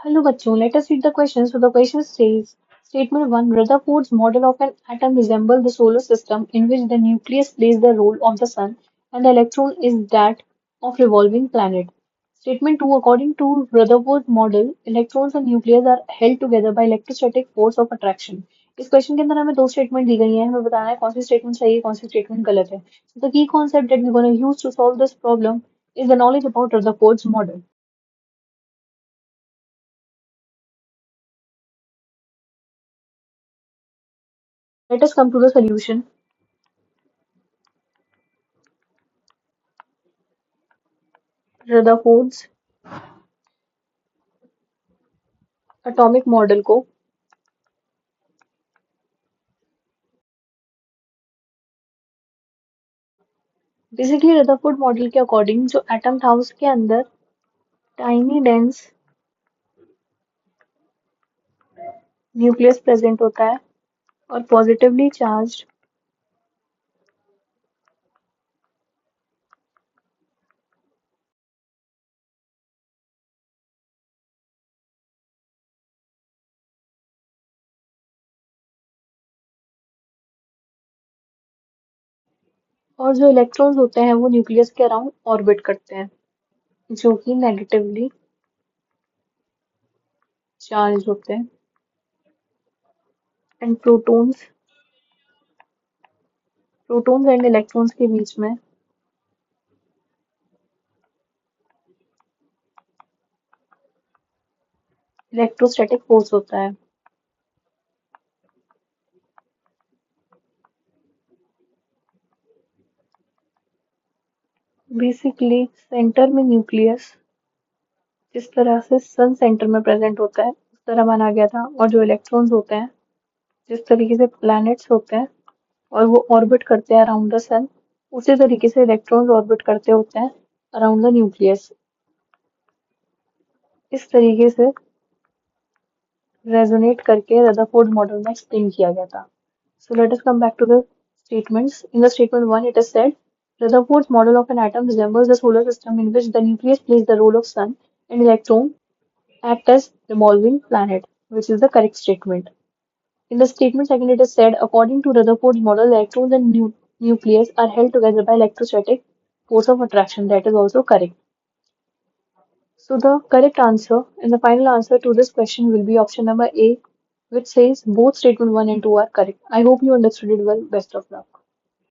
Hello बच्चों, let us read the question. So the question says, Statement 1, Rutherford's model of an atom resembles the solar system in which the nucleus plays the role of the sun and the electron is that of revolving planet. Statement 2, according to Rutherford's model, electrons and nucleus are held together by electrostatic force of attraction. इस question के अंदर हमें दो statement दी गई हैं, हमें बताना है कौन सी स्टेटमेंट सही है, कौन सी स्टेटमेंट गलत है. So the key concept that we're going to use to solve this problem is the knowledge about Rutherford's model. Let us come to the solution. Rutherford's atomic model को बेसिकली रदरफोर्ड मॉडल के according जो atom था उसके अंदर tiny dense nucleus present होता है और positively charged और जो इलेक्ट्रॉन्स होते हैं वो न्यूक्लियस के अराउंड ऑर्बिट करते हैं जो कि नेगेटिवली चार्ज होते हैं एंड प्रोटॉन्स एंड इलेक्ट्रॉन्स के बीच में इलेक्ट्रोस्टैटिक फोर्स होता है. बेसिकली सेंटर में न्यूक्लियस जिस तरह से सन सेंटर में प्रेजेंट होता है उस तरह माना गया था और जो इलेक्ट्रॉन्स होते हैं जिस तरीके से प्लैनेट्स होते हैं और वो ऑर्बिट करते हैं अराउंड द सन उसी तरीके से इलेक्ट्रॉन्स ऑर्बिट करते होते हैं अराउंड द न्यूक्लियस. इस तरीके से रेजोनेट करके रदरफोर्ड मॉडल में एक्सप्लेन किया गया था. So let us come back to the statements. In the statement 1, it is said, Rutherford's model of an atom resembles the solar system in which the nucleus plays the role of sun and electron act as revolving planet, which is the correct statement. In the statement second, it is said, according to Rutherford's model, electrons and nucleus are held together by electrostatic force of attraction. That is also correct. So the correct answer and the final answer to this question will be option number A, which says both statement 1 and 2 are correct. I hope you understood it well. Best of luck.